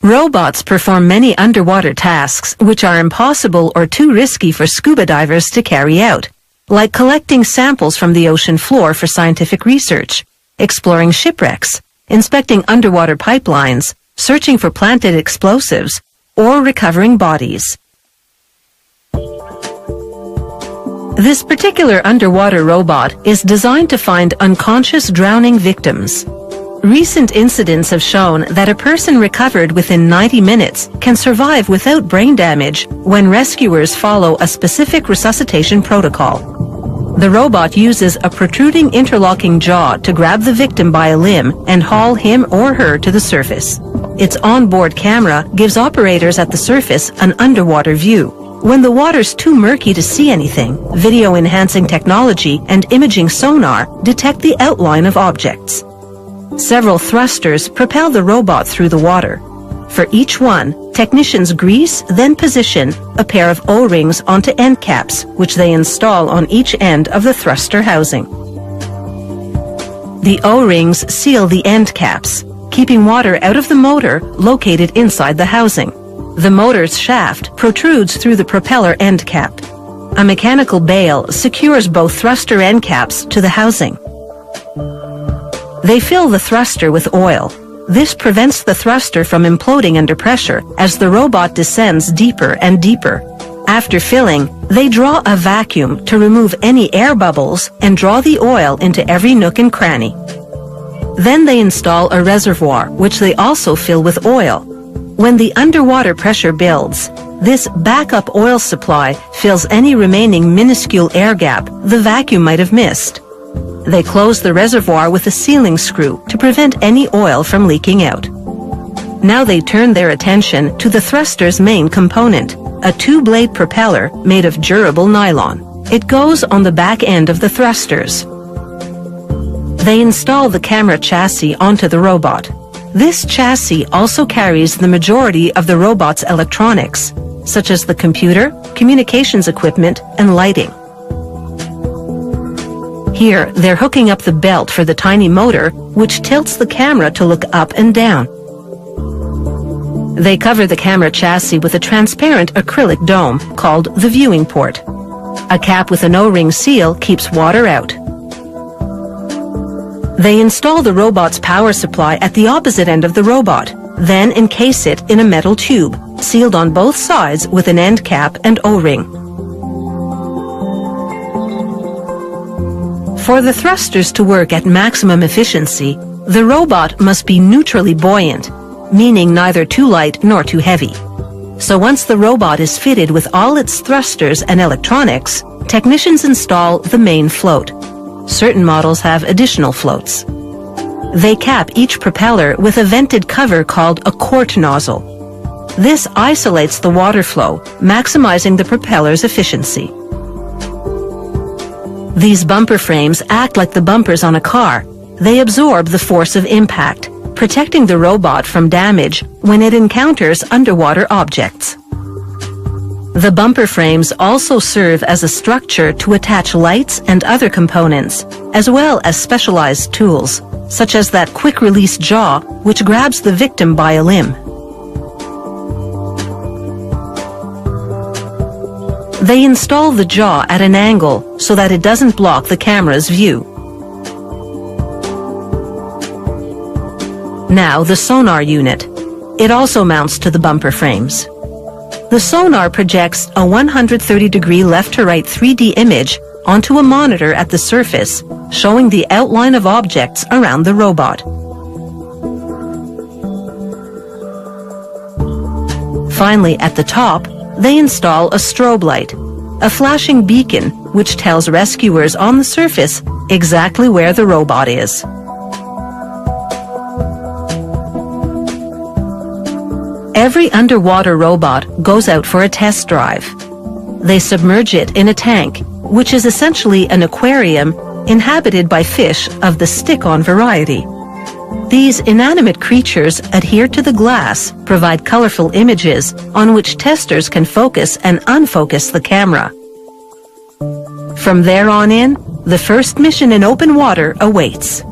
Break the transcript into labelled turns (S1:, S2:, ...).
S1: Robots perform many underwater tasks which are impossible or too risky for scuba divers to carry out, like collecting samples from the ocean floor for scientific research, exploring shipwrecks, inspecting underwater pipelines, searching for planted explosives, or recovering bodies. This particular underwater robot is designed to find unconscious drowning victims. Recent incidents have shown that a person recovered within 90 minutes can survive without brain damage when rescuers follow a specific resuscitation protocol. The robot uses a protruding interlocking jaw to grab the victim by a limb and haul him or her to the surface. Its onboard camera gives operators at the surface an underwater view. When the water's too murky to see anything, video-enhancing technology and imaging sonar detect the outline of objects. Several thrusters propel the robot through the water. For each one, technicians grease, then position a pair of O-rings onto end caps, which they install on each end of the thruster housing. The O-rings seal the end caps, keeping water out of the motor located inside the housing. The motor's shaft protrudes through the propeller end cap. A mechanical bail secures both thruster end caps to the housing. They fill the thruster with oil. This prevents the thruster from imploding under pressure as the robot descends deeper and deeper. After filling, they draw a vacuum to remove any air bubbles and draw the oil into every nook and cranny. Then they install a reservoir, which they also fill with oil. When the underwater pressure builds, this backup oil supply fills any remaining minuscule air gap the vacuum might have missed. They close the reservoir with a sealing screw to prevent any oil from leaking out. Now they turn their attention to the thruster's main component, a two-blade propeller made of durable nylon. It goes on the back end of the thrusters. They install the camera chassis onto the robot. This chassis also carries the majority of the robot's electronics, such as the computer, communications equipment, and lighting. Here, they're hooking up the belt for the tiny motor, which tilts the camera to look up and down. They cover the camera chassis with a transparent acrylic dome called the viewing port. A cap with an O-ring seal keeps water out. They install the robot's power supply at the opposite end of the robot, then encase it in a metal tube, sealed on both sides with an end cap and O-ring. For the thrusters to work at maximum efficiency, the robot must be neutrally buoyant, meaning neither too light nor too heavy. So once the robot is fitted with all its thrusters and electronics, technicians install the main float. Certain models have additional floats. They cap each propeller with a vented cover called a quart nozzle. This isolates the water flow, maximizing the propeller's efficiency. These bumper frames act like the bumpers on a car. They absorb the force of impact, protecting the robot from damage when it encounters underwater objects. The bumper frames also serve as a structure to attach lights and other components, as well as specialized tools, such as that quick-release jaw, which grabs the victim by a limb. They install the jaw at an angle so that it doesn't block the camera's view. Now the sonar unit. It also mounts to the bumper frames. The sonar projects a 130-degree left-to-right 3D image onto a monitor at the surface, showing the outline of objects around the robot. Finally, at the top, they install a strobe light, a flashing beacon which tells rescuers on the surface exactly where the robot is. Every underwater robot goes out for a test drive. They submerge it in a tank, which is essentially an aquarium inhabited by fish of the stick-on variety. These inanimate creatures adhere to the glass, provide colorful images on which testers can focus and unfocus the camera. From there on in, the first mission in open water awaits.